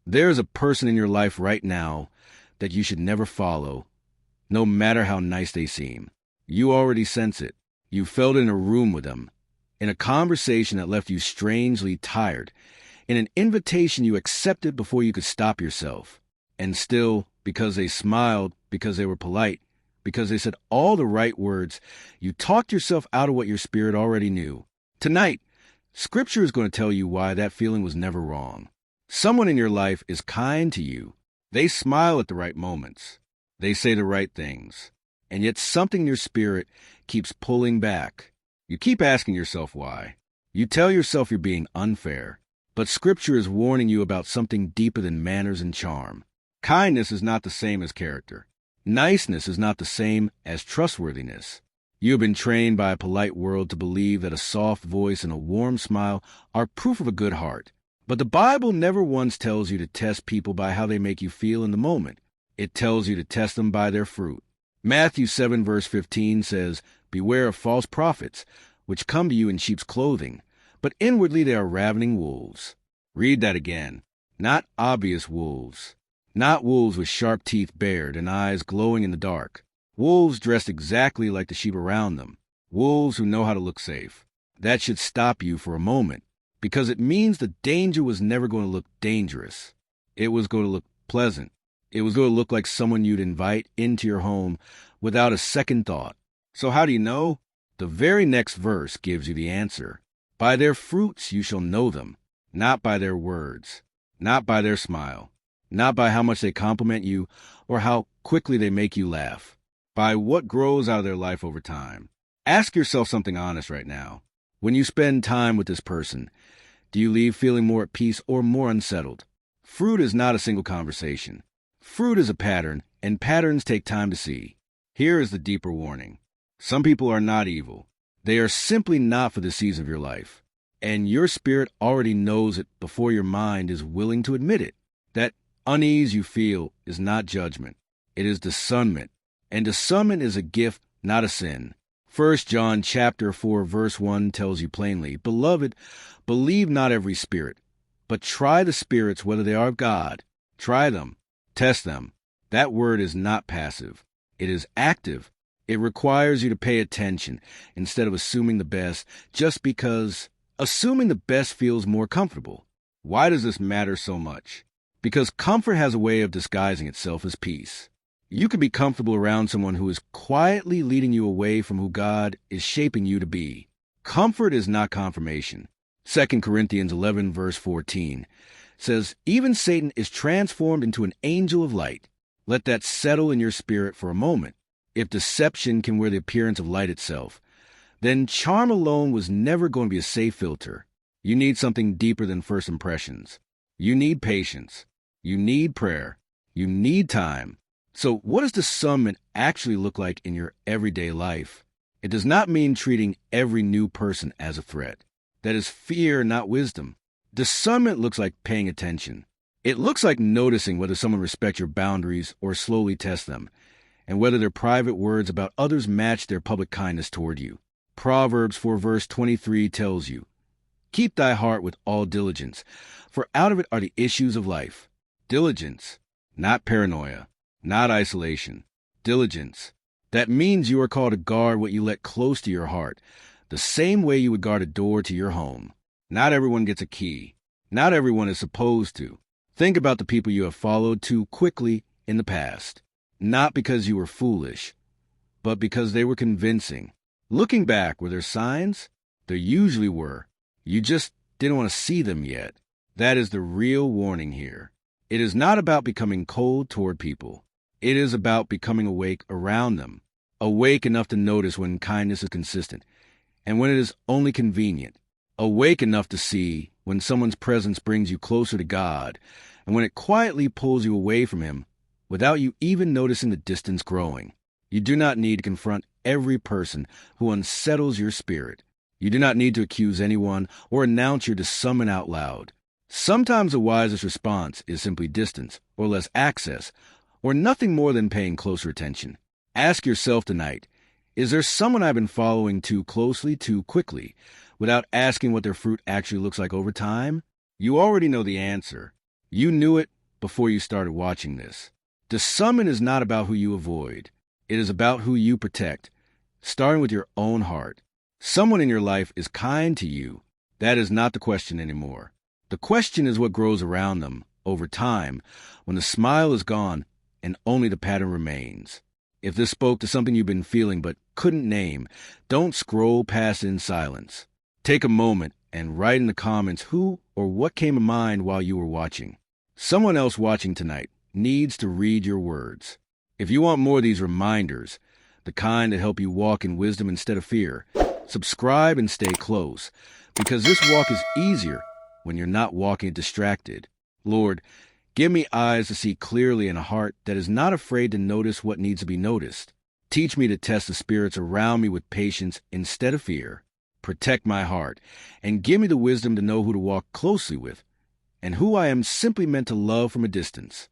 There's a person in your life right now that you should never follow, no matter how nice they seem. You already sense it. You felt it in a room with them, in a conversation that left you strangely tired, in an invitation you accepted before you could stop yourself. And still, because they smiled, because they were polite, because they said all the right words, you talked yourself out of what your spirit already knew. Tonight, Scripture is going to tell you why that feeling was never wrong. Someone in your life is kind to you. They smile at the right moments. They say the right things. And yet something in your spirit keeps pulling back. You keep asking yourself why. You tell yourself you're being unfair. But Scripture is warning you about something deeper than manners and charm. Kindness is not the same as character. Niceness is not the same as trustworthiness. You have been trained by a polite world to believe that a soft voice and a warm smile are proof of a good heart. But the Bible never once tells you to test people by how they make you feel in the moment. It tells you to test them by their fruit. Matthew 7 verse 15 says, "Beware of false prophets, which come to you in sheep's clothing, but inwardly they are ravening wolves." Read that again. Not obvious wolves. Not wolves with sharp teeth bared and eyes glowing in the dark. Wolves dressed exactly like the sheep around them. Wolves who know how to look safe. That should stop you for a moment, because it means the danger was never going to look dangerous. It was going to look pleasant. It was going to look like someone you'd invite into your home without a second thought. So how do you know? The very next verse gives you the answer. By their fruits you shall know them, not by their words, not by their smile, not by how much they compliment you or how quickly they make you laugh, by what grows out of their life over time. Ask yourself something honest right now. When you spend time with this person, do you leave feeling more at peace or more unsettled? Fruit is not a single conversation. Fruit is a pattern, and patterns take time to see. Here is the deeper warning. Some people are not evil. They are simply not for the season of your life. And your spirit already knows it before your mind is willing to admit it. That unease you feel is not judgment. It is discernment. And discernment is a gift, not a sin. 1 John chapter 4 verse 1 tells you plainly, "Beloved, believe not every spirit, but try the spirits whether they are of God." Try them. Test them. That word is not passive. It is active. It requires you to pay attention instead of assuming the best just because assuming the best feels more comfortable. Why does this matter so much? Because comfort has a way of disguising itself as peace. You can be comfortable around someone who is quietly leading you away from who God is shaping you to be. Comfort is not confirmation. 2 Corinthians 11 verse 14 says, "Even Satan is transformed into an angel of light." Let that settle in your spirit for a moment. If deception can wear the appearance of light itself, then charm alone was never going to be a safe filter. You need something deeper than first impressions. You need patience. You need prayer. You need time. So what does discernment actually look like in your everyday life? It does not mean treating every new person as a threat. That is fear, not wisdom. Discernment looks like paying attention. It looks like noticing whether someone respects your boundaries or slowly tests them, and whether their private words about others match their public kindness toward you. Proverbs 4 verse 23 tells you, "Keep thy heart with all diligence, for out of it are the issues of life." Diligence, not paranoia, not isolation. Diligence. That means you are called to guard what you let close to your heart, the same way you would guard a door to your home. Not everyone gets a key. Not everyone is supposed to. Think about the people you have followed too quickly in the past. Not because you were foolish, but because they were convincing. Looking back, were there signs? There usually were. You just didn't want to see them yet. That is the real warning here. It is not about becoming cold toward people. It is about becoming awake around them. Awake enough to notice when kindness is consistent and when it is only convenient. Awake enough to see when someone's presence brings you closer to God and when it quietly pulls you away from Him without you even noticing the distance growing. You do not need to confront every person who unsettles your spirit. You do not need to accuse anyone or announce your discernment out loud. Sometimes the wisest response is simply distance or less access or nothing more than paying closer attention. Ask yourself tonight, is there someone I've been following too closely, too quickly, without asking what their fruit actually looks like over time? You already know the answer. You knew it before you started watching this. Discernment is not about who you avoid. It is about who you protect, starting with your own heart. Someone in your life is kind to you. That is not the question anymore. The question is what grows around them over time when the smile is gone and only the pattern remains. If this spoke to something you've been feeling but couldn't name, don't scroll past it in silence. Take a moment and write in the comments who or what came to mind while you were watching. Someone else watching tonight needs to read your words. If you want more of these reminders, the kind that help you walk in wisdom instead of fear, subscribe and stay close, because this walk is easier when you're not walking distracted. Lord, give me eyes to see clearly and a heart that is not afraid to notice what needs to be noticed. Teach me to test the spirits around me with patience instead of fear. Protect my heart, and give me the wisdom to know who to walk closely with, and who I am simply meant to love from a distance.